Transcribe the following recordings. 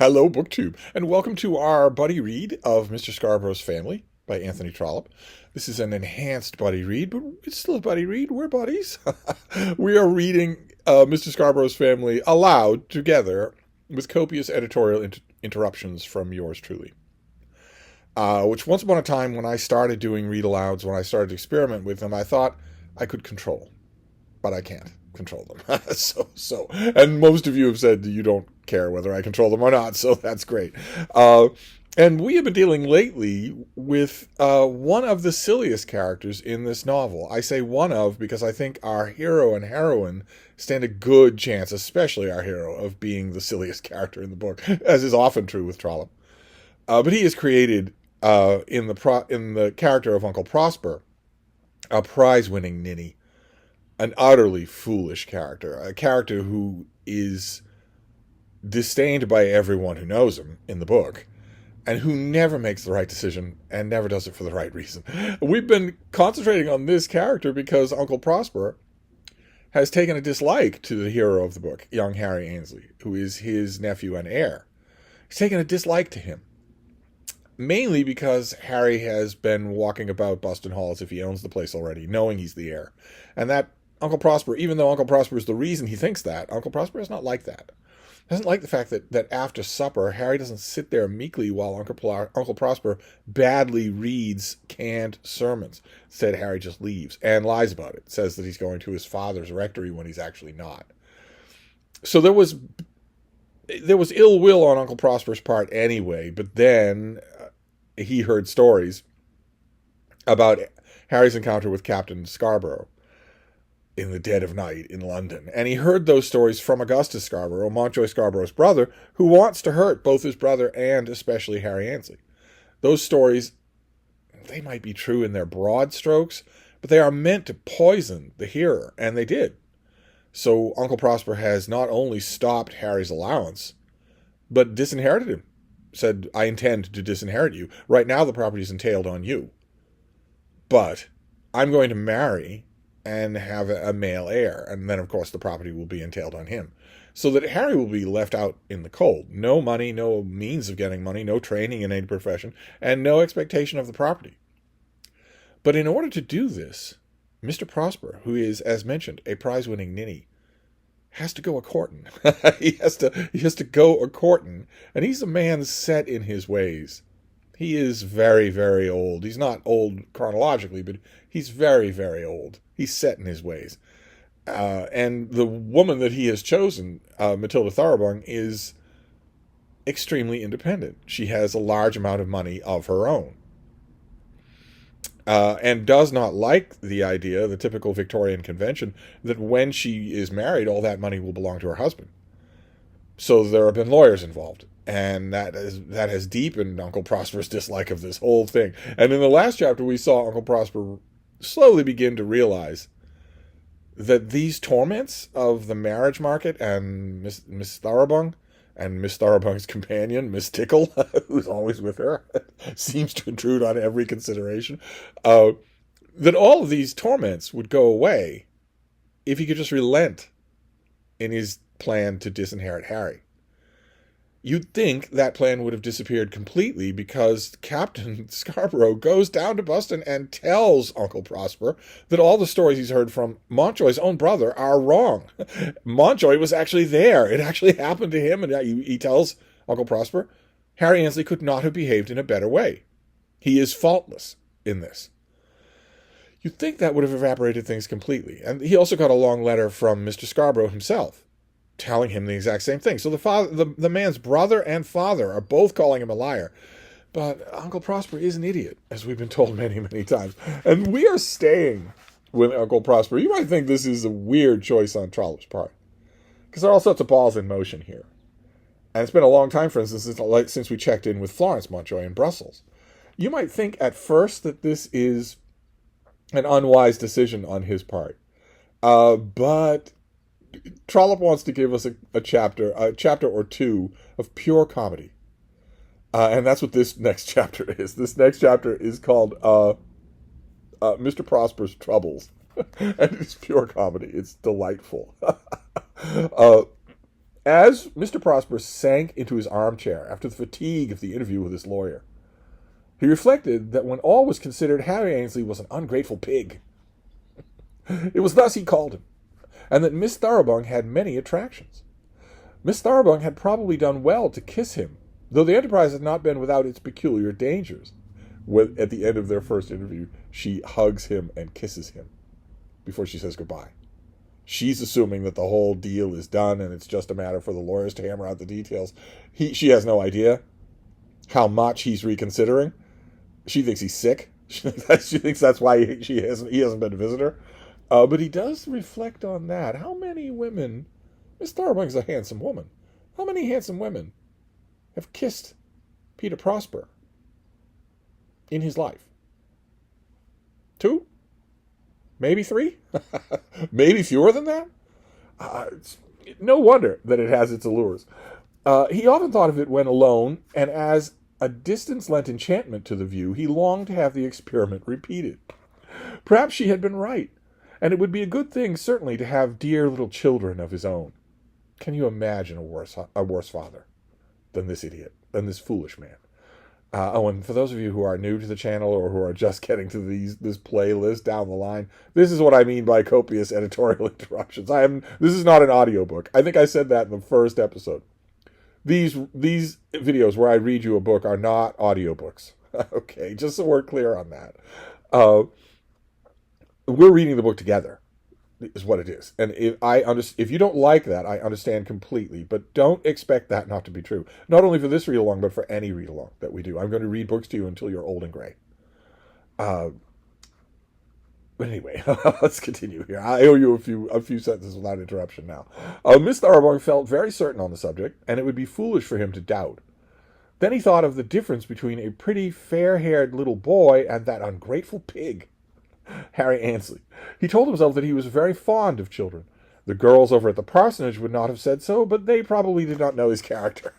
Hello, BookTube, and welcome to our buddy read of Mr. Scarborough's Family by Anthony Trollope. This is an enhanced buddy read, but it's still a buddy read. We're buddies. We are reading Mr. Scarborough's Family aloud together with copious editorial interruptions from yours truly. Which once upon a time, when I started doing read-alouds, when I started to experiment with them, I thought I could control, but I can't control them. And most of you have said you don't care whether I control them or not, so that's great. And we have been dealing lately with one of the silliest characters in this novel. I say one of because I think our hero and heroine stand a good chance, especially our hero, of being the silliest character in the book, as is often true with Trollope. But he has created, in the character of Uncle Prosper, a prize-winning ninny, an utterly foolish character, a character who is disdained by everyone who knows him in the book, and who never makes the right decision and never does it for the right reason. We've been concentrating on this character because Uncle Prosper has taken a dislike to the hero of the book, young Harry Ainsley, who is his nephew and heir. He's taken a dislike to him, mainly because Harry has been walking about Buston Hall as if he owns the place already, knowing he's the heir. And that Uncle Prosper, even though Uncle Prosper is the reason he thinks that, Uncle Prosper is not like that. Doesn't like the fact that after supper, Harry doesn't sit there meekly while Uncle Prosper badly reads canned sermons. Instead, Harry just leaves and lies about it. Says that he's going to his father's rectory when he's actually not. So there was ill will on Uncle Prosper's part anyway, but then he heard stories about Harry's encounter with Captain Scarborough in the dead of night in London. And he heard those stories from Augustus Scarborough, Mountjoy Scarborough's brother, who wants to hurt both his brother and especially Harry Ainsley. Those stories, they might be true in their broad strokes, but they are meant to poison the hearer, and they did. So Uncle Prosper has not only stopped Harry's allowance, but disinherited him. Said, I intend to disinherit you. Right now the property is entailed on you. But I'm going to marry and have a male heir, and then, of course, the property will be entailed on him. So that Harry will be left out in the cold. No money, no means of getting money, no training in any profession, and no expectation of the property. But in order to do this, Mr. Prosper, who is, as mentioned, a prize-winning ninny, has to go a-courting. he has to go a-courting, and he's a man set in his ways. He is very, very old. He's not old chronologically, but he's very, very old. He's set in his ways. And the woman that he has chosen, Matilda Thoroughbung, is extremely independent. She has a large amount of money of her own. And does not like the idea, the typical Victorian convention, that when she is married, all that money will belong to her husband. So there have been lawyers involved. And that has deepened Uncle Prosper's dislike of this whole thing. And in the last chapter, we saw Uncle Prosper slowly begin to realize that these torments of the marriage market and Miss Thoroughbung and Miss Thoroughbung's companion, Miss Tickle, who's always with her, seems to intrude on every consideration, that all of these torments would go away if he could just relent in his plan to disinherit Harry. You'd think that plan would have disappeared completely because Captain Scarborough goes down to Buston and tells Uncle Prosper that all the stories he's heard from Mountjoy's own brother are wrong. Mountjoy was actually there. It actually happened to him, and he tells Uncle Prosper, Harry Ainsley could not have behaved in a better way. He is faultless in this. You'd think that would have evaporated things completely. And he also got a long letter from Mr. Scarborough himself, telling him the exact same thing. So the man's brother and father are both calling him a liar. But Uncle Prosper is an idiot, as we've been told many, many times. And we are staying with Uncle Prosper. You might think this is a weird choice on Trollope's part, because there are all sorts of balls in motion here. And it's been a long time, for instance, since we checked in with Florence Mountjoy in Brussels. You might think at first that this is an unwise decision on his part. But Trollope wants to give us a chapter or two of pure comedy. And that's what this next chapter is. This next chapter is called Mr. Prosper's Troubles. And it's pure comedy. It's delightful. As Mr. Prosper sank into his armchair after the fatigue of the interview with his lawyer, he reflected that when all was considered, Harry Ainsley was an ungrateful pig. It was thus he called him, and that Miss Thoroughbung had many attractions. Miss Thoroughbung had probably done well to kiss him, though the enterprise had not been without its peculiar dangers. At the end of their first interview, she hugs him and kisses him before she says goodbye. She's assuming that the whole deal is done and it's just a matter for the lawyers to hammer out the details. She has no idea how much he's reconsidering. She thinks he's sick. She thinks that's why he hasn't been a visitor. But he does reflect on that. How many women... Miss Thoroughbung's a handsome woman. How many handsome women have kissed Peter Prosper in his life? 2? Maybe 3? Maybe fewer than that? No wonder that it has its allures. He often thought of it when alone, and as a distance lent enchantment to the view, he longed to have the experiment repeated. Perhaps she had been right, and it would be a good thing, certainly, to have dear little children of his own. Can you imagine a worse father than this idiot, than this foolish man? And for those of you who are new to the channel or who are just getting to this playlist down the line, this is what I mean by copious editorial interruptions. This is not an audiobook. I think I said that in the first episode. These videos where I read you a book are not audiobooks. Okay, just so we're clear on that. We're reading the book together, is what it is. And if you don't like that, I understand completely. But don't expect that not to be true. Not only for this read-along, but for any read-along that we do. I'm going to read books to you until you're old and gray. But anyway, let's continue here. I owe you a few sentences without interruption now. Miss Thoroughbung felt very certain on the subject, and it would be foolish for him to doubt. Then he thought of the difference between a pretty, fair-haired little boy and that ungrateful pig, Harry Ainsley. He told himself that he was very fond of children. The girls over at the parsonage would not have said so, but they probably did not know his character.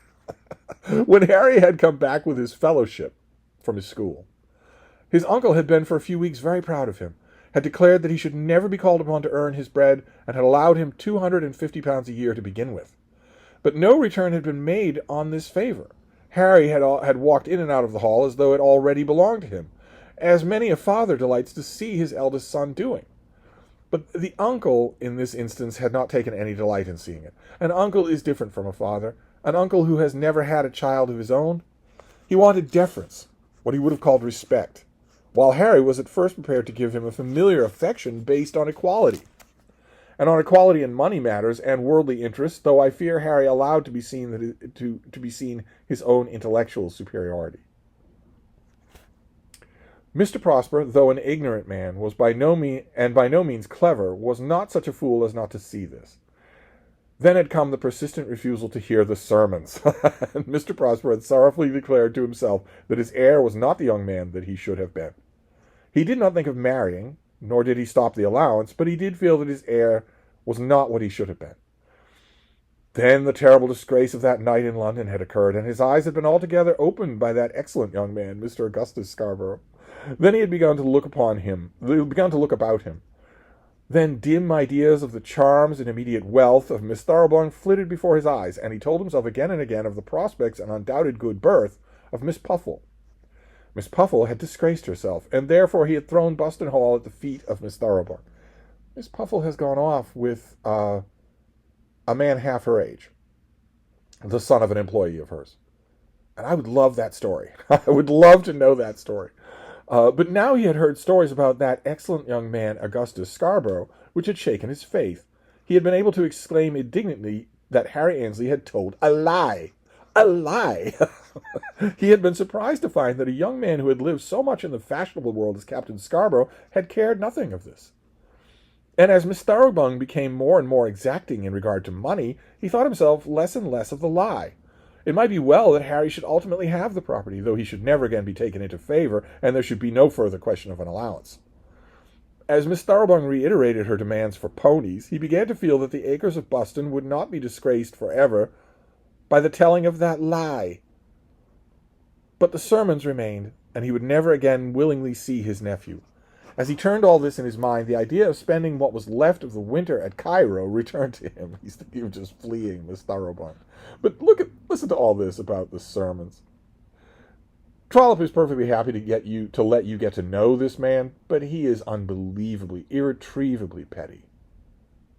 When Harry had come back with his fellowship from his school, his uncle had been for a few weeks very proud of him, had declared that he should never be called upon to earn his bread, and had allowed him £250 a year to begin with. But no return had been made on this favor. Harry had walked in and out of the hall as though it already belonged to him, as many a father delights to see his eldest son doing. But the uncle, in this instance, had not taken any delight in seeing it. An uncle is different from a father. An uncle who has never had a child of his own. He wanted deference, what he would have called respect, while Harry was at first prepared to give him a familiar affection based on equality. And on equality in money matters and worldly interests, though I fear Harry allowed to be seen his own intellectual superiority. Mr. Prosper, though an ignorant man, was by no means clever, was not such a fool as not to see this. Then had come the persistent refusal to hear the sermons. Mr. Prosper had sorrowfully declared to himself that his heir was not the young man that he should have been. He did not think of marrying, nor did he stop the allowance, but he did feel that his heir was not what he should have been. Then the terrible disgrace of that night in London had occurred, and his eyes had been altogether opened by that excellent young man, Mr. Augustus Scarborough. Then he had begun to look about him. Then dim ideas of the charms and immediate wealth of Miss Thoroughbung flitted before his eyes, and he told himself again and again of the prospects and undoubted good birth of Miss Puffle. Miss Puffle had disgraced herself, and therefore he had thrown Buston Hall at the feet of Miss Thoroughbung. Miss Puffle has gone off with a man half her age, the son of an employee of hers. And I would love that story. I would love to know that story. But now he had heard stories about that excellent young man, Augustus Scarborough, which had shaken his faith. He had been able to exclaim indignantly that Harry Ainsley had told a lie. A lie! He had been surprised to find that a young man who had lived so much in the fashionable world as Captain Scarborough had cared nothing of this. And as Miss Thoroughbung became more and more exacting in regard to money, he thought himself less and less of the lie. It might be well that Harry should ultimately have the property, though he should never again be taken into favor, and there should be no further question of an allowance. As Miss Thoroughbung reiterated her demands for ponies, he began to feel that the acres of Buston would not be disgraced forever by the telling of that lie. But the sermons remained, and he would never again willingly see his nephew. As he turned all this in his mind, the idea of spending what was left of the winter at Cairo returned to him. He's thinking of just fleeing Miss Thoroughbung. But listen to all this about the sermons. Trollope is perfectly happy to let you get to know this man, but he is unbelievably, irretrievably petty.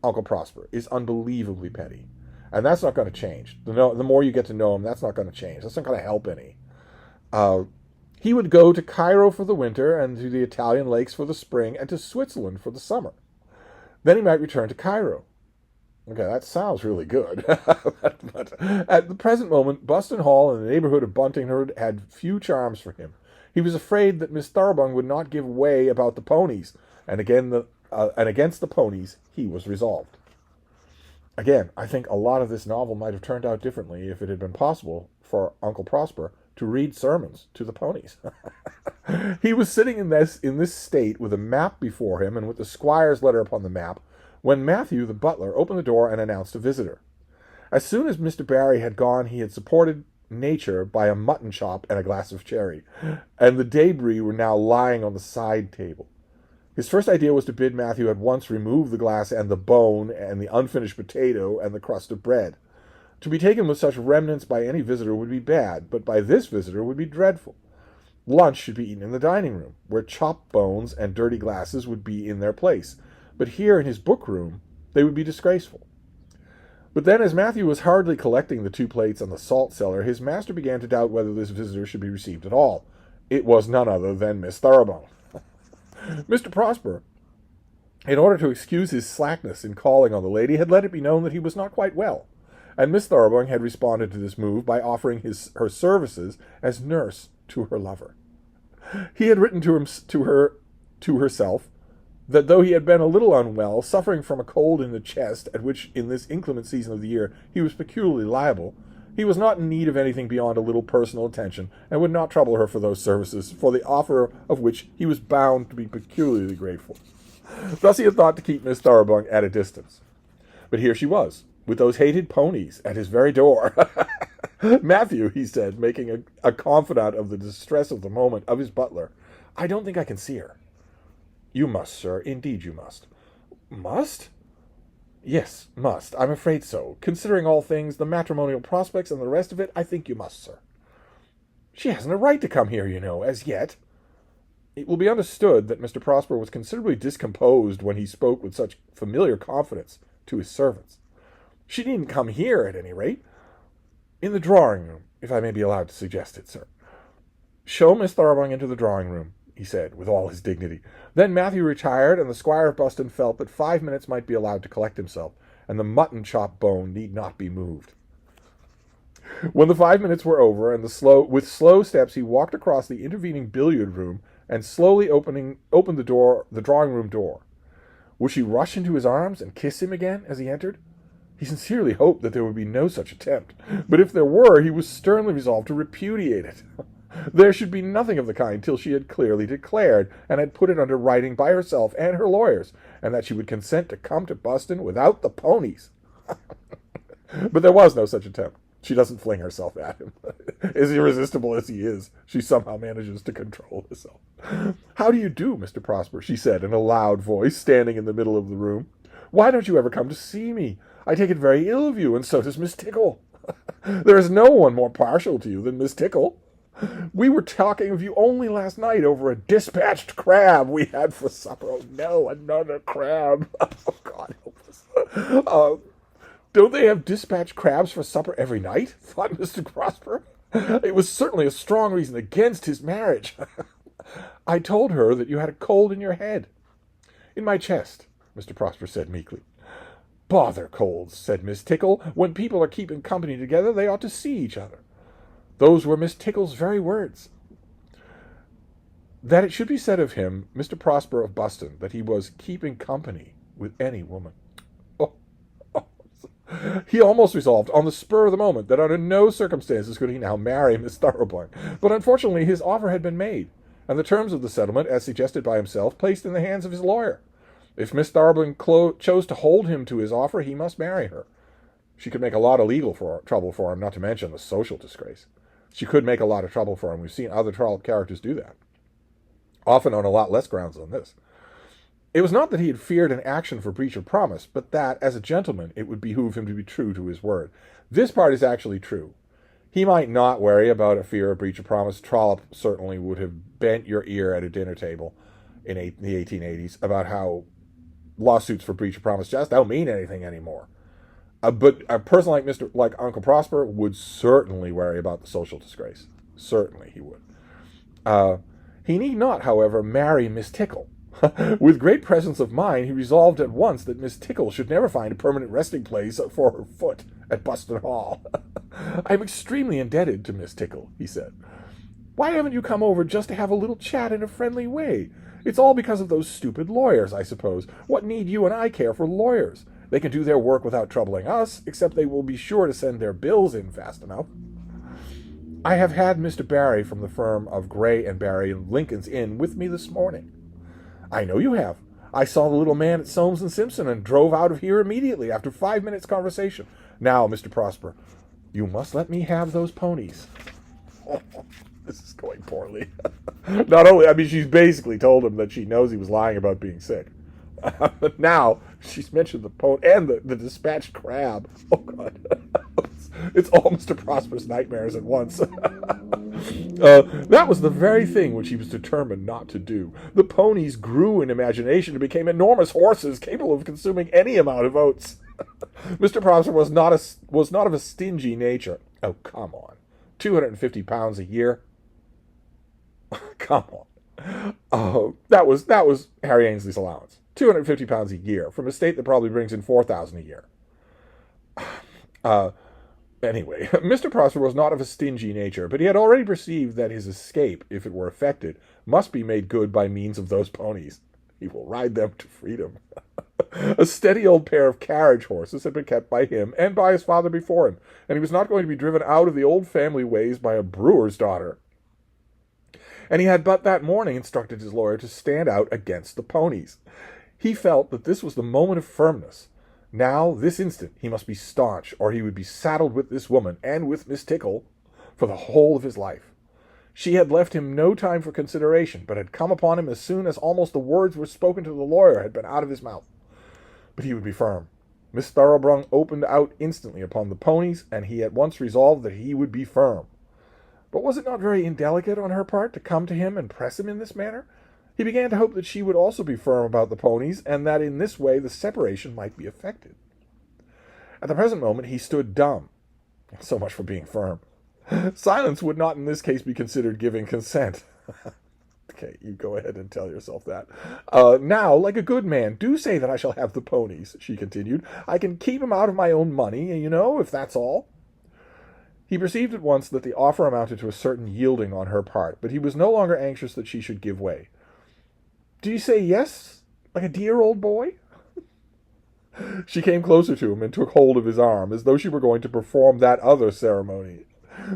Uncle Prosper is unbelievably petty. And that's not going to change. The more you get to know him, that's not going to change. That's not going to help any. He would go to Cairo for the winter, and to the Italian lakes for the spring, and to Switzerland for the summer. Then he might return to Cairo. Okay, that sounds really good. But at the present moment, Buston Hall and the neighborhood of Buntingford had few charms for him. He was afraid that Miss Thoroughbung would not give way about the ponies, and against the ponies he was resolved. Again, I think a lot of this novel might have turned out differently if it had been possible for Uncle Prosper to read sermons to the ponies. He was sitting in this state with a map before him and with the squire's letter upon the map, when Matthew, the butler, opened the door and announced a visitor. As soon as Mr. Barry had gone, he had supported nature by a mutton chop and a glass of sherry, and the debris were now lying on the side table. His first idea was to bid Matthew at once remove the glass and the bone and the unfinished potato and the crust of bread. To be taken with such remnants by any visitor would be bad, but by this visitor would be dreadful. Lunch should be eaten in the dining room, where chopped bones and dirty glasses would be in their place, but here in his book room they would be disgraceful. But then, as Matthew was hardly collecting the 2 plates and the salt cellar, his master began to doubt whether this visitor should be received at all. It was none other than Miss Thoroughbung. Mr. Prosper, in order to excuse his slackness in calling on the lady, had let it be known that he was not quite well, and Miss Thoroughbung had responded to this move by offering her services as nurse to her lover. He had written to herself that though he had been a little unwell, suffering from a cold in the chest, at which in this inclement season of the year he was peculiarly liable, he was not in need of anything beyond a little personal attention, and would not trouble her for those services, for the offer of which he was bound to be peculiarly grateful. Thus he had thought to keep Miss Thoroughbung at a distance. But here she was, with those hated ponies at his very door. Matthew, he said, making a confidant of the distress of the moment of his butler, I don't think I can see her. You must, sir. Indeed you must. Must? Yes, must. I'm afraid so. Considering all things, the matrimonial prospects and the rest of it, I think you must, sir. She hasn't a right to come here, you know, as yet. It will be understood that Mr. Prosper was considerably discomposed when he spoke with such familiar confidence to his servants. She needn't come here, at any rate. In the drawing-room, if I may be allowed to suggest it, sir. Show Miss Thoroughbung into the drawing-room, he said, with all his dignity. Then Matthew retired, and the Squire of Buston felt that 5 minutes might be allowed to collect himself, and the mutton-chop bone need not be moved. When the 5 minutes were over, and with slow steps he walked across the intervening billiard-room, and slowly opened the drawing-room door. Would she rush into his arms and kiss him again as he entered? He sincerely hoped that there would be no such attempt, but if there were, he was sternly resolved to repudiate it. There should be nothing of the kind till she had clearly declared, and had put it under writing by herself and her lawyers, and that she would consent to come to Buston without the ponies. But there was no such attempt. She doesn't fling herself at him. As irresistible as he is, she somehow manages to control herself. How do you do, Mr. Prosper? She said in a loud voice, standing in the middle of the room. Why don't you ever come to see me? I take it very ill of you, and so does Miss Tickle. There is no one more partial to you than Miss Tickle. We were talking of you only last night over a dispatched crab we had for supper. Oh, no, another crab. Oh, God help us. Don't they have dispatched crabs for supper every night? Thought Mr. Prosper. It was certainly a strong reason against his marriage. I told her that you had a cold in your head. In my chest, Mr. Prosper said meekly. Bother colds, said Miss Tickle. When people are keeping company together, they ought to see each other. Those were Miss Tickle's very words. That it should be said of him, Mr. Prosper of Buston, that he was keeping company with any woman. He almost resolved, on the spur of the moment, that under no circumstances could he now marry Miss Thoroughbung. But unfortunately his offer had been made, and the terms of the settlement, as suggested by himself, placed in the hands of his lawyer. If Miss Thoroughbung chose to hold him to his offer, he must marry her. She could make a lot of legal trouble for him, not to mention the social disgrace. She could make a lot of trouble for him. We've seen other Trollope characters do that. often on a lot less grounds than this. It was not that he had feared an action for breach of promise, but that, as a gentleman, it would behoove him to be true to his word. This part is actually true. He might not worry about a fear of breach of promise. Trollope certainly would have bent your ear at a dinner table in the 1880s about how lawsuits for breach of promise just don't mean anything anymore. But a person like Uncle Prosper would certainly worry about the social disgrace. Certainly he would. He need not, however, marry Miss Tickle. With great presence of mind, he resolved at once that Miss Tickle should never find a permanent resting place for her foot at Buston Hall. I am extremely indebted to Miss Tickle, he said. Why haven't you come over just to have a little chat in a friendly way? It's all because of those stupid lawyers, I suppose. What need you and I care for lawyers? They can do their work without troubling us, except they will be sure to send their bills in fast enough. I have had Mr. Barry from the firm of Gray and Barry in Lincoln's Inn with me this morning. I know you have. I saw the little man at Soames and Simpson and drove out of here immediately after 5 minutes' conversation. Now, Mr. Prosper, you must let me have those ponies. This is going poorly. Not only, she's basically told him that she knows he was lying about being sick. But now, she's mentioned the pony and the dispatched crab. Oh, God. It's all Mr. Prosper's nightmares at once. That was the very thing which he was determined not to do. The ponies grew in imagination and became enormous horses capable of consuming any amount of oats. Mr. Prosper was not of a stingy nature. Oh, come on. 250 pounds a year? Come on. Oh, that was Harry Ainsley's allowance. 250 pounds a year from a state that probably brings in 4,000 a year. Anyway, Mr. Prosper was not of a stingy nature, but he had already perceived that his escape, if it were effected, must be made good by means of those ponies. He will ride them to freedom. A steady old pair of carriage horses had been kept by him and by his father before him, and he was not going to be driven out of the old family ways by a brewer's daughter. And he had but that morning instructed his lawyer to stand out against the ponies. He felt that this was the moment of firmness. Now, this instant, he must be staunch, or he would be saddled with this woman, and with Miss Tickle, for the whole of his life. She had left him no time for consideration, but had come upon him as soon as almost the words were spoken to the lawyer had been out of his mouth. But he would be firm. Miss Thoroughbrung opened out instantly upon the ponies, and he at once resolved that he would be firm. But was it not very indelicate on her part to come to him and press him in this manner? He began to hope that she would also be firm about the ponies, and that in this way the separation might be effected. At the present moment he stood dumb. So much for being firm. Silence would not in this case be considered giving consent. Okay, you go ahead and tell yourself that. Now, like a good man, do say that I shall have the ponies, she continued. I can keep 'em out of my own money, if that's all. He perceived at once that the offer amounted to a certain yielding on her part, but he was no longer anxious that she should give way. Do you say yes, like a dear old boy? She came closer to him and took hold of his arm, as though she were going to perform that other ceremony.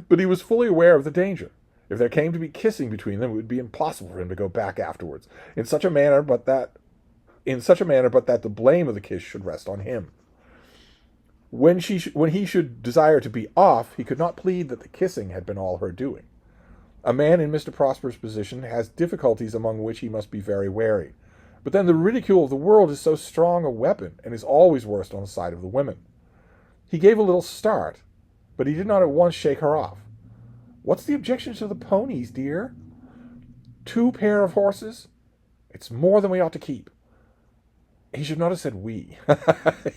But he was fully aware of the danger. If there came to be kissing between them, it would be impossible for him to go back afterwards, in such a manner but that the blame of the kiss should rest on him. When he should desire to be off, he could not plead that the kissing had been all her doing. A man in Mr. Prosper's position has difficulties among which he must be very wary. But then the ridicule of the world is so strong a weapon, and is always worst on the side of the women. He gave a little start, but he did not at once shake her off. What's the objection to the ponies, dear? 2 pair of horses? It's more than we ought to keep. He should not have said we.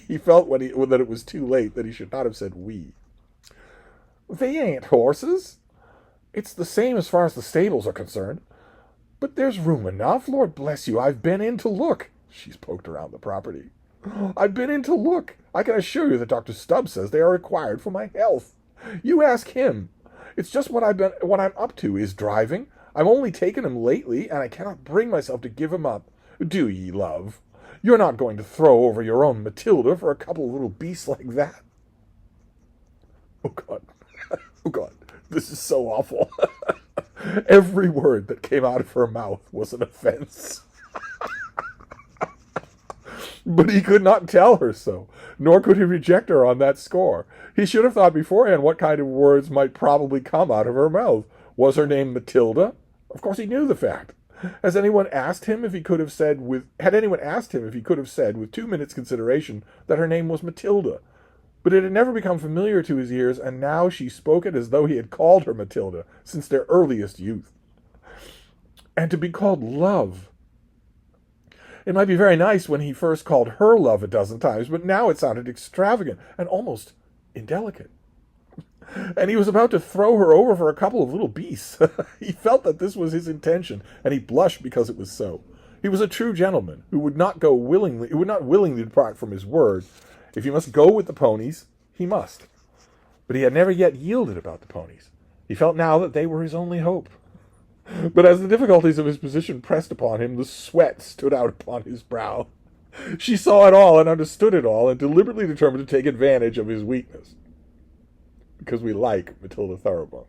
He felt that it was too late that he should not have said we. They ain't horses. It's the same as far as the stables are concerned. But there's room enough. Lord bless you, I've been in to look. She's poked around the property. I've been in to look. I can assure you that Dr. Stubbs says they are required for my health. You ask him. It's just what I'm up to is driving. I've only taken him lately, and I cannot bring myself to give him up. Do ye, love? You're not going to throw over your own Matilda for a couple of little beasts like that? Oh, God. Oh, God. This is so awful. Every word that came out of her mouth was an offense. But he could not tell her so, nor could he reject her on that score. He should have thought beforehand what kind of words might probably come out of her mouth. Was her name Matilda? Of course he knew the fact. Had anyone asked him if he could have said with 2 minutes consideration that her name was Matilda, but it had never become familiar to his ears, and now she spoke it as though he had called her Matilda since their earliest youth. And to be called love. It might be very nice when he first called her love a dozen times, but now it sounded extravagant and almost indelicate. And he was about to throw her over for a couple of little beasts. He felt that this was his intention, and he blushed because it was so. He was a true gentleman who would not willingly depart from his word. If he must go with the ponies, he must. But he had never yet yielded about the ponies. He felt now that they were his only hope. But as the difficulties of his position pressed upon him, the sweat stood out upon his brow. She saw it all and understood it all, and deliberately determined to take advantage of his weakness. Because we like Matilda Thoroughbung.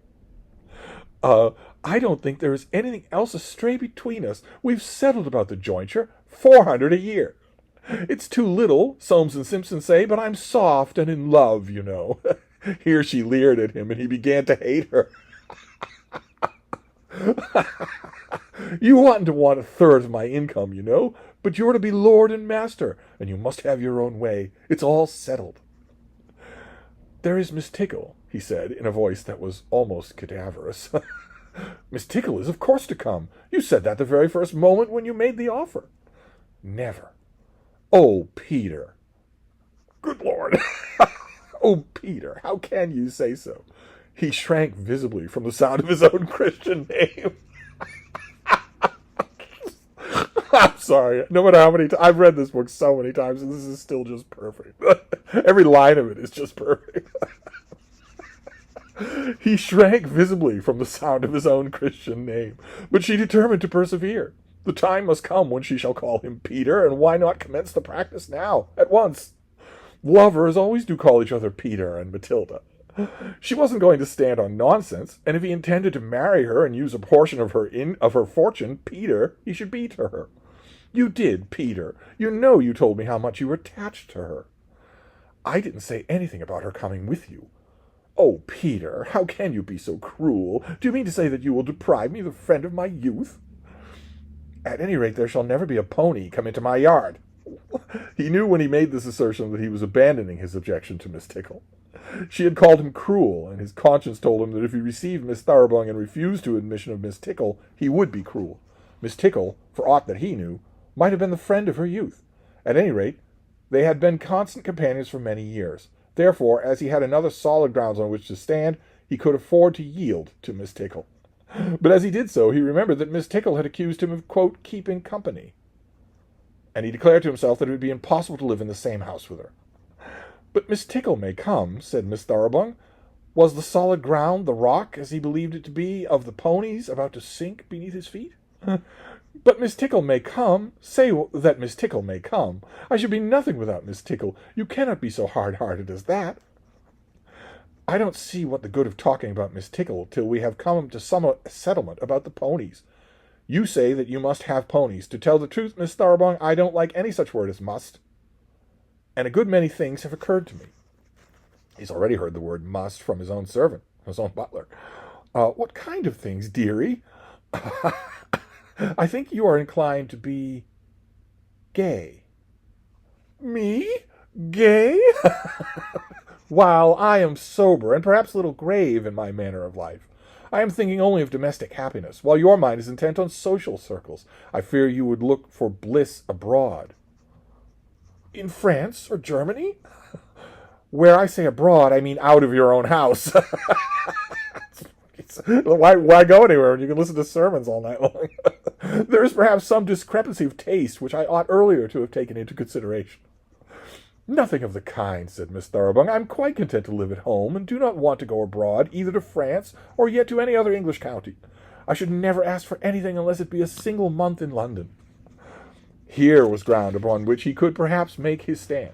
I don't think there is anything else astray between us. We've settled about the jointure, 400 a year. It's too little, Soames and Simpson say, but I'm soft and in love, you know. Here she leered at him, and he began to hate her. You oughtn't to want a third of my income, you know, but you're to be lord and master, and you must have your own way. It's all settled. There is Miss Tickle, he said, in a voice that was almost cadaverous. Miss Tickle is of course to come. You said that the very first moment when you made the offer. Never. Oh, Peter. Good Lord. Oh, Peter, how can you say so? He shrank visibly from the sound of his own Christian name. I'm sorry. No matter how many times I've read this book so many times, and this is still just perfect. Every line of it is just perfect. He shrank visibly from the sound of his own Christian name, but she determined to persevere. The time must come when she shall call him Peter, and why not commence the practice now, at once? Lovers always do call each other Peter and Matilda. She wasn't going to stand on nonsense, and if he intended to marry her and use a portion of her fortune, Peter, he should be to her. You did, Peter. You know you told me how much you were attached to her. I didn't say anything about her coming with you. Oh, Peter, how can you be so cruel? Do you mean to say that you will deprive me of the friend of my youth? At any rate, there shall never be a pony come into my yard. He knew when he made this assertion that he was abandoning his objection to Miss Tickle. She had called him cruel, and his conscience told him that if he received Miss Thoroughbung and refused to admission of Miss Tickle, he would be cruel. Miss Tickle, for aught that he knew, might have been the friend of her youth. At any rate, they had been constant companions for many years. Therefore, as he had another solid grounds on which to stand, he could afford to yield to Miss Tickle. But as he did so, he remembered that Miss Tickle had accused him of, quote, keeping company. And he declared to himself that it would be impossible to live in the same house with her. But Miss Tickle may come, said Miss Thoroughbung. Was the solid ground, the rock, as he believed it to be, of the ponies about to sink beneath his feet? But Miss Tickle may come. Say that Miss Tickle may come. I should be nothing without Miss Tickle. You cannot be so hard-hearted as that. I don't see what the good of talking about Miss Tickle till we have come to some settlement about the ponies. You say that you must have ponies. To tell the truth, Miss Thoroughbung, I don't like any such word as must. And a good many things have occurred to me. He's already heard the word must from his own servant, his own butler. What kind of things, dearie? I think you are inclined to be gay. Me? Gay? While I am sober and perhaps a little grave in my manner of life. I am thinking only of domestic happiness, while your mind is intent on social circles. I fear you would look for bliss abroad. In France or Germany? Where I say abroad, I mean out of your own house. Why go anywhere when you can listen to sermons all night long? There is perhaps some discrepancy of taste which I ought earlier to have taken into consideration. Nothing of the kind, said Miss Thoroughbung. I am quite content to live at home, and do not want to go abroad, either to France or yet to any other English county. I should never ask for anything unless it be a single month in London. Here was ground upon which he could perhaps make his stand.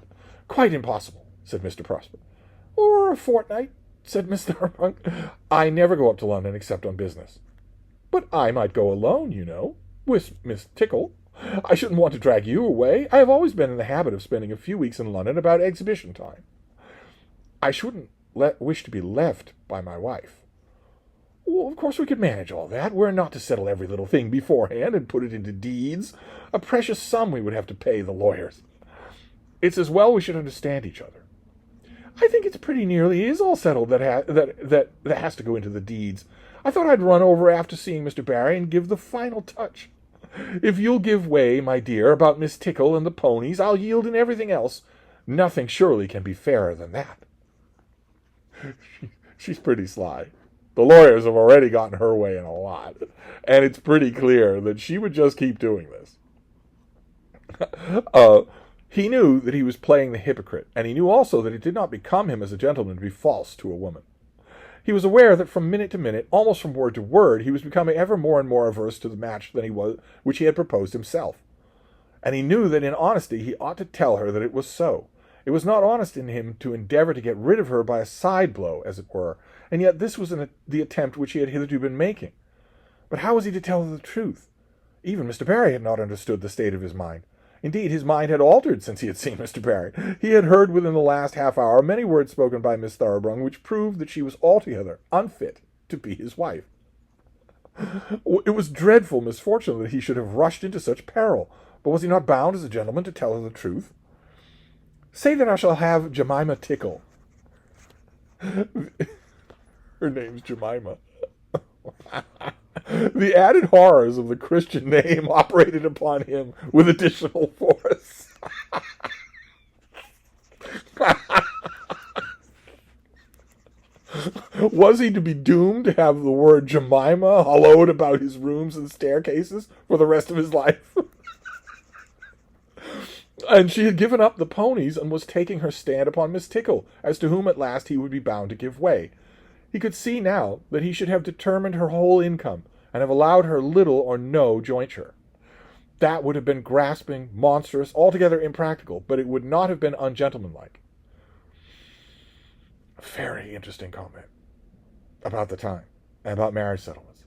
Quite impossible, said Mr. Prosper. Or a fortnight, said Miss Thoroughbung. I never go up to London except on business. But I might go alone, you know, with Miss Tickle. I shouldn't want to drag you away. I have always been in the habit of spending a few weeks in London about exhibition time. I shouldn't wish to be left by my wife. of course we could manage all that. We're not to settle every little thing beforehand and put it into deeds. A precious sum we would have to pay the lawyers. It's as well we should understand each other. I think it's pretty nearly is all settled that has to go into the deeds. I thought I'd run over after seeing Mr. Barry and give the final touch. If you'll give way, my dear, about Miss Tickle and the ponies, I'll yield in everything else. Nothing surely can be fairer than that. She's pretty sly. The lawyers have already gotten her way in a lot, and it's pretty clear that she would just keep doing this. He knew that he was playing the hypocrite, and he knew also that it did not become him as a gentleman to be false to a woman. He was aware that from minute to minute, almost from word to word, he was becoming ever more and more averse to the match than he was, which he had proposed himself. And he knew that in honesty he ought to tell her that it was so. It was not honest in him to endeavor to get rid of her by a side blow, as it were, and yet this was the attempt which he had hitherto been making. But how was he to tell her the truth? Even Mr. Barry had not understood the state of his mind. Indeed, his mind had altered since he had seen Mr. Barry. He had heard within the last half hour many words spoken by Miss Thoroughbrung which proved that she was altogether unfit to be his wife. It was dreadful misfortune that he should have rushed into such peril, but was he not bound as a gentleman to tell her the truth? Say that I shall have Jemima Tickle. Her name's Jemima. The added horrors of the Christian name operated upon him with additional force. Was he to be doomed to have the word Jemima hallooed about his rooms and staircases for the rest of his life? And she had given up the ponies and was taking her stand upon Miss Tickle, as to whom at last he would be bound to give way. He could see now that he should have determined her whole income, and have allowed her little or no jointure. That would have been grasping, monstrous, altogether impractical, but it would not have been ungentlemanlike. Very interesting comment about the time, and about marriage settlements.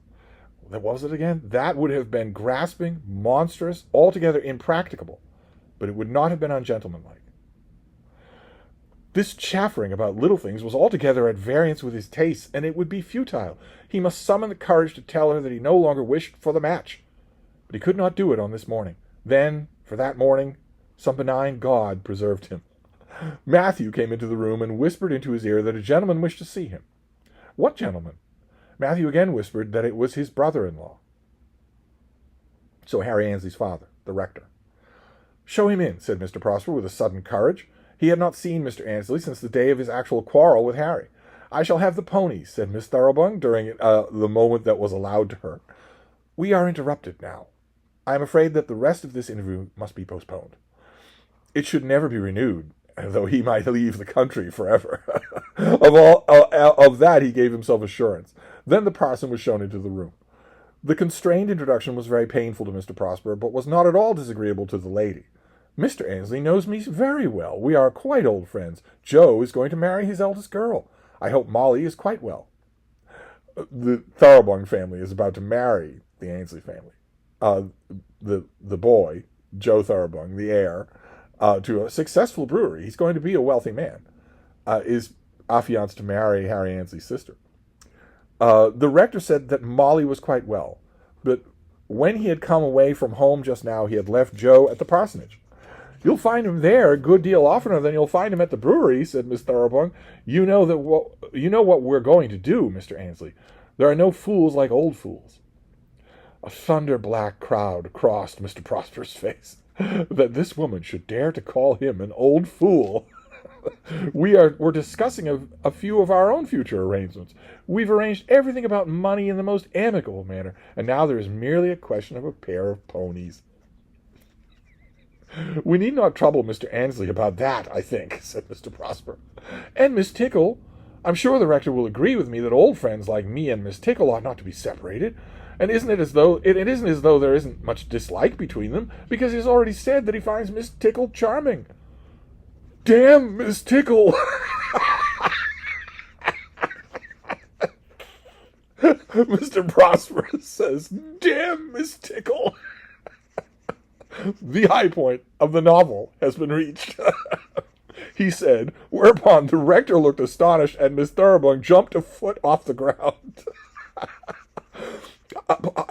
What was it again? That would have been grasping, monstrous, altogether impracticable, but it would not have been ungentlemanlike. This chaffering about little things was altogether at variance with his tastes, and it would be futile. He must summon the courage to tell her that he no longer wished for the match. But he could not do it on this morning. Then, for that morning, some benign God preserved him. Matthew came into the room and whispered into his ear that a gentleman wished to see him. What gentleman? Matthew again whispered that it was his brother-in-law. So Harry Annesley's father, the rector. Show him in, said Mr. Prosper with a sudden courage. He had not seen Mr. Annesley since the day of his actual quarrel with Harry. I shall have the ponies, said Miss Thoroughbrung during the moment that was allowed to her. We are interrupted now. I am afraid that the rest of this interview must be postponed. It should never be renewed, though he might leave the country forever. Of that he gave himself assurance. Then the parson was shown into the room. The constrained introduction was very painful to Mr. Prosper, but was not at all disagreeable to the lady. Mr. Annesley knows me very well. We are quite old friends. Joe is going to marry his eldest girl. I hope Molly is quite well. The Thoroughbrung family is about to marry the Annesley family. The boy, Joe Thoroughbrung, the heir, to a successful brewery, he's going to be a wealthy man, is affianced to marry Harry Annesley's sister. The rector said that Molly was quite well, but when he had come away from home just now, he had left Joe at the parsonage. You'll find him there a good deal oftener than you'll find him at the brewery, said Miss Thoroughbrung. You know what we're going to do, Mr. Annesley. There are no fools like old fools. A thunder-black crowd crossed Mr. Prosper's face. That this woman should dare to call him an old fool. We're discussing a few of our own future arrangements. We've arranged everything about money in the most amicable manner, and now there is merely a question of a pair of ponies. We need not trouble Mr. Annesley about that, I think, said Mr. Prosper. And Miss Tickle. I'm sure the rector will agree with me that old friends like me and Miss Tickle ought not to be separated. And isn't it as though it isn't as though there isn't much dislike between them, because he has already said that he finds Miss Tickle charming. Damn Miss Tickle! Mr. Prosper says, damn Miss Tickle! The high point of the novel has been reached, he said, whereupon the rector looked astonished and Miss Thoroughbrung jumped a foot off the ground.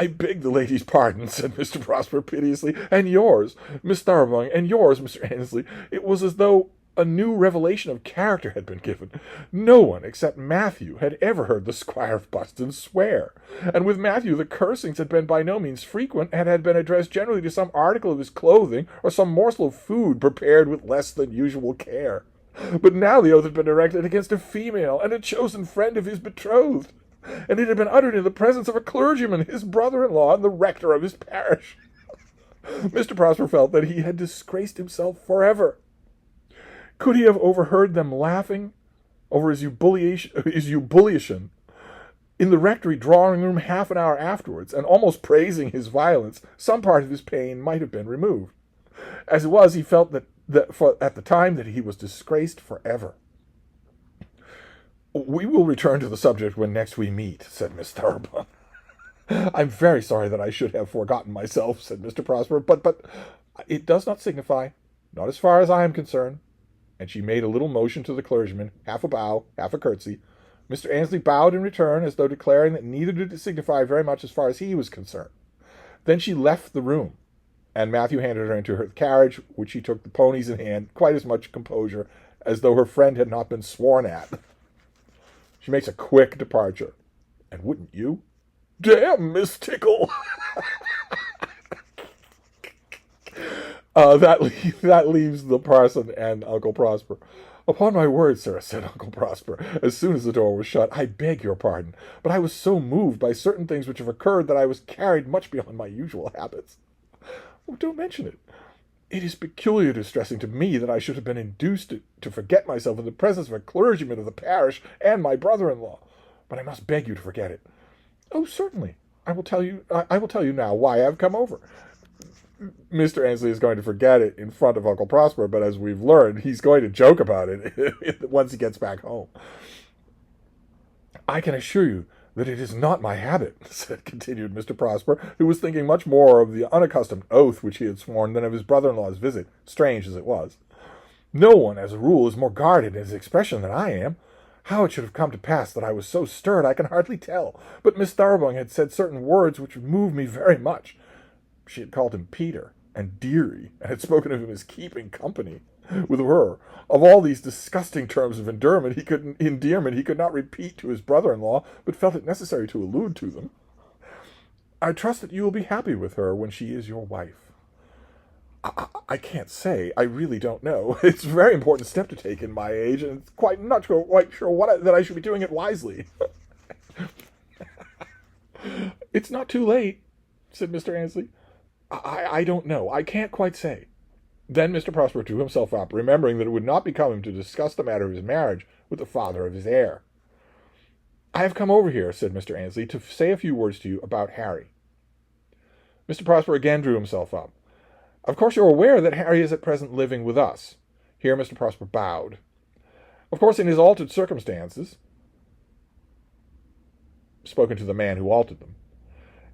"I beg the lady's pardon," said Mr. Prosper piteously, "and yours, Miss Thoroughbung, and yours, Mr. Annesley." It was as though a new revelation of character had been given. No one except Matthew had ever heard the Squire of Buston swear, and with Matthew the cursings had been by no means frequent, and had been addressed generally to some article of his clothing or some morsel of food prepared with less than usual care. But now the oath had been directed against a female and a chosen friend of his betrothed, and it had been uttered in the presence of a clergyman, his brother-in-law, and the rector of his parish. Mr. Prosper felt that he had disgraced himself forever. Could he have overheard them laughing over his ebullition in the rectory drawing-room half an hour afterwards, and almost praising his violence, some part of his pain might have been removed. As it was, he felt at the time that he was disgraced forever. "We will return to the subject when next we meet," said Miss Thoroughbung. "I'm very sorry that I should have forgotten myself," said Mr. Prosper, but it does not signify, not as far as I am concerned." And she made a little motion to the clergyman, half a bow, half a curtsy. Mr. Annesley bowed in return, as though declaring that neither did it signify very much as far as he was concerned. Then she left the room, and Matthew handed her into her carriage, which she took the ponies in hand, quite as much composure as though her friend had not been sworn at. She makes a quick departure. And wouldn't you? Damn, Miss Tickle! That leaves the parson and Uncle Prosper. "Upon my word, sir," said Uncle Prosper, as soon as the door was shut, "I beg your pardon, but I was so moved by certain things which have occurred that I was carried much beyond my usual habits." "Oh, don't mention it. It is peculiarly distressing to me that I should have been induced to forget myself in the presence of a clergyman of the parish and my brother-in-law. But I must beg you to forget it." "Oh, certainly. I will tell you now why I have come over." Mr. Annesley is going to forget it in front of Uncle Prosper, but as we've learned, he's going to joke about it once he gets back home. "I can assure you that it is not my habit," continued Mr. Prosper, who was thinking much more of the unaccustomed oath which he had sworn than of his brother-in-law's visit, strange as it was. "No one, as a rule, is more guarded in his expression than I am. How it should have come to pass that I was so stirred I can hardly tell, but Miss Thoroughbung had said certain words which moved me very much. She had called him Peter and Dearie, and had spoken of him as keeping company with her. Of all these disgusting terms of endearment he could not repeat to his brother-in-law, but felt it necessary to allude to them. I trust that you will be happy with her when she is your wife." I can't say. I really don't know. It's a very important step to take in my age, and it's not quite sure that I should be doing it wisely." "It's not too late," said Mr. Annesley. I don't know. I can't quite say." Then Mr. Prosper drew himself up, remembering that it would not become him to discuss the matter of his marriage with the father of his heir. "I have come over here," said Mr. Annesley, "to say a few words to you about Harry." Mr. Prosper again drew himself up. "Of course you're aware that Harry is at present living with us." Here Mr. Prosper bowed. "Of course, in his altered circumstances," spoken to the man who altered them,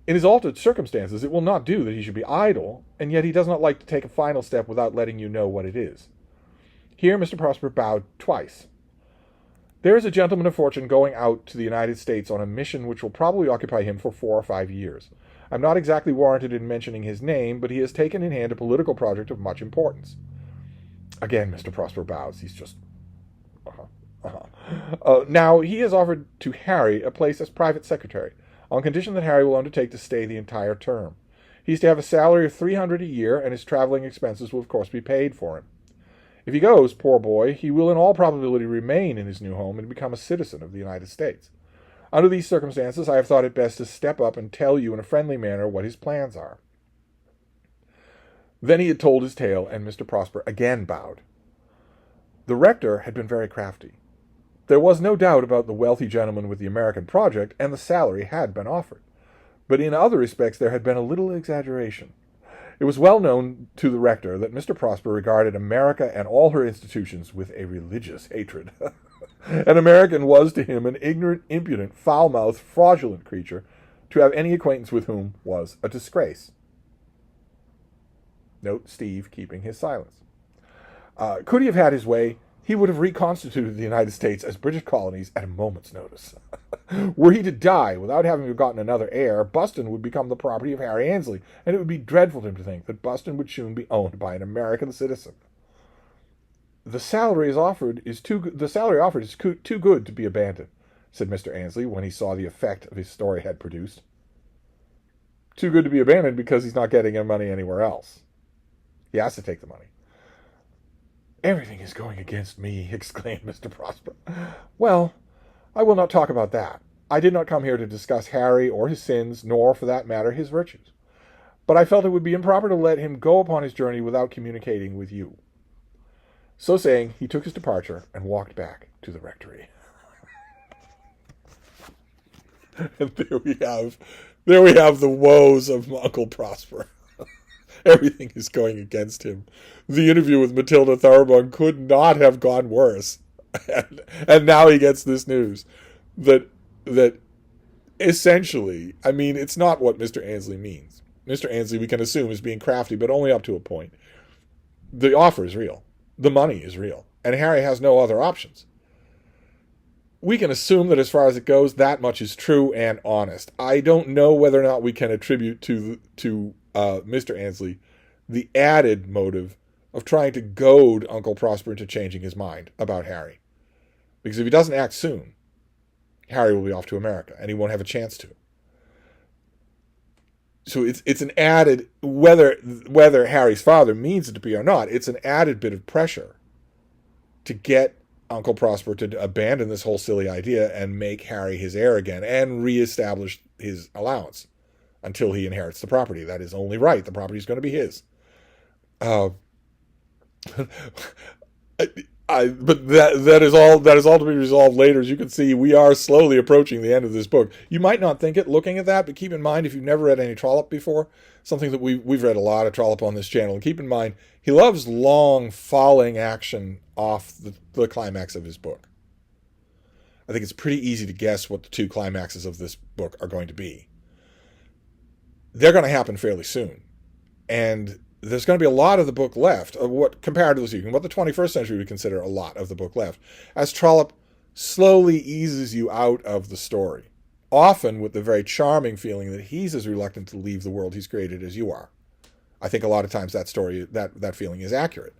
"in his altered circumstances, it will not do that he should be idle, and yet he does not like to take a final step without letting you know what it is." Here Mr. Prosper bowed twice. "There is a gentleman of fortune going out to the United States on a mission which will probably occupy him for 4 or 5 years. I'm not exactly warranted in mentioning his name, but he has taken in hand a political project of much importance." Again Mr. Prosper bows. He's just... Now, he has offered to Harry a place as private secretary, on condition that Harry will undertake to stay the entire term. He's to have a salary of $300 a year, and his traveling expenses will of course be paid for him. If he goes, poor boy, he will in all probability remain in his new home and become a citizen of the United States. Under these circumstances, I have thought it best to step up and tell you in a friendly manner what his plans are." Then he had told his tale, and Mr. Prosper again bowed. The rector had been very crafty. There was no doubt about the wealthy gentleman with the American project, and the salary had been offered. But in other respects there had been a little exaggeration. It was well known to the rector that Mr. Prosper regarded America and all her institutions with a religious hatred. An American was to him an ignorant, impudent, foul-mouthed, fraudulent creature, to have any acquaintance with whom was a disgrace. Note Steve keeping his silence. Could he have had his way, he would have reconstituted the United States as British colonies at a moment's notice. Were he to die without having begotten another heir, Boston would become the property of Harry Annesley, and it would be dreadful to him to think that Boston would soon be owned by an American citizen. The salary offered is too good to be abandoned, said Mr. Annesley when he saw the effect his story had produced. Too good to be abandoned because he's not getting money anywhere else. He has to take the money. Everything is going against me, exclaimed Mr. Prosper. Well, I will not talk about that. I did not come here to discuss Harry or his sins, nor, for that matter, his virtues. But I felt it would be improper to let him go upon his journey without communicating with you. So saying, he took his departure and walked back to the rectory. And there we have the woes of Uncle Prosper. Everything is going against him. The interview with Matilda Thoroughbung could not have gone worse. And now he gets this news that essentially, I mean, it's not what Mr. Annesley means. Mr. Annesley, we can assume, is being crafty, but only up to a point. The offer is real. The money is real. And Harry has no other options. We can assume that as far as it goes, that much is true and honest. I don't know whether or not we can attribute to Mr. Annesley the added motive of trying to goad Uncle Prosper into changing his mind about Harry. Because if he doesn't act soon, Harry will be off to America, and he won't have a chance to. So it's an added, whether Harry's father means it to be or not, it's an added bit of pressure to get Uncle Prosper to abandon this whole silly idea and make Harry his heir again and reestablish his allowance until he inherits the property. That is only right. The property is going to be his. But that is all to be resolved later. As you can see, we are slowly approaching the end of this book. You might not think it looking at that, but keep in mind, if you've never read any Trollope before, something that we've read a lot of Trollope on this channel, and keep in mind, he loves long, falling action off the climax of his book. I think it's pretty easy to guess what the two climaxes of this book are going to be. They're going to happen fairly soon. And there's going to be a lot of the book left, of what, comparatively speaking, what the 21st century would consider a lot of the book left, as Trollope slowly eases you out of the story, often with the very charming feeling that he's as reluctant to leave the world he's created as you are. I think a lot of times that feeling is accurate.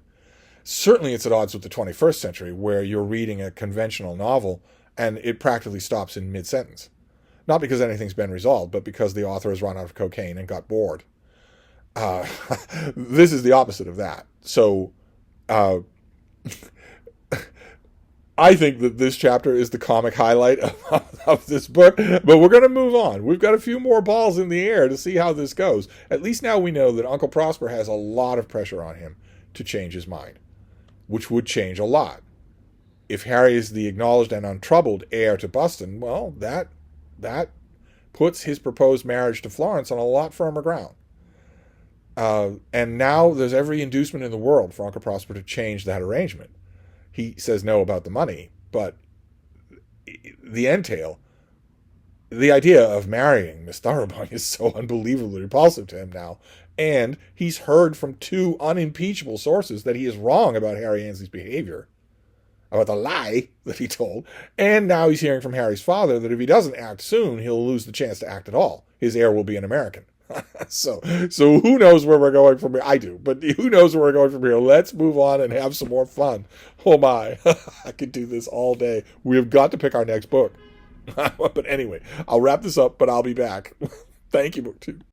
Certainly it's at odds with the 21st century, where you're reading a conventional novel and it practically stops in mid-sentence. Not because anything's been resolved, but because the author has run out of cocaine and got bored. This is the opposite of that. So I think that this chapter is the comic highlight of this book, but we're going to move on. We've got a few more balls in the air to see how this goes. At least now we know that Uncle Prosper has a lot of pressure on him to change his mind, which would change a lot. If Harry is the acknowledged and untroubled heir to Boston, well, that puts his proposed marriage to Florence on a lot firmer ground. And now there's every inducement in the world for Uncle Prosper to change that arrangement. He says no about the money, but the entail, the idea of marrying Miss Thoroughbung is so unbelievably repulsive to him now. And he's heard from two unimpeachable sources that he is wrong about Harry Annesley's behavior, about the lie that he told. And now he's hearing from Harry's father that if he doesn't act soon, he'll lose the chance to act at all. His heir will be an American. So who knows where we're going from here? I do, but who knows where we're going from here? Let's move on and have some more fun. Oh my, I could do this all day. We have got to pick our next book. But anyway, I'll wrap this up, but I'll be back. Thank you, BookTube.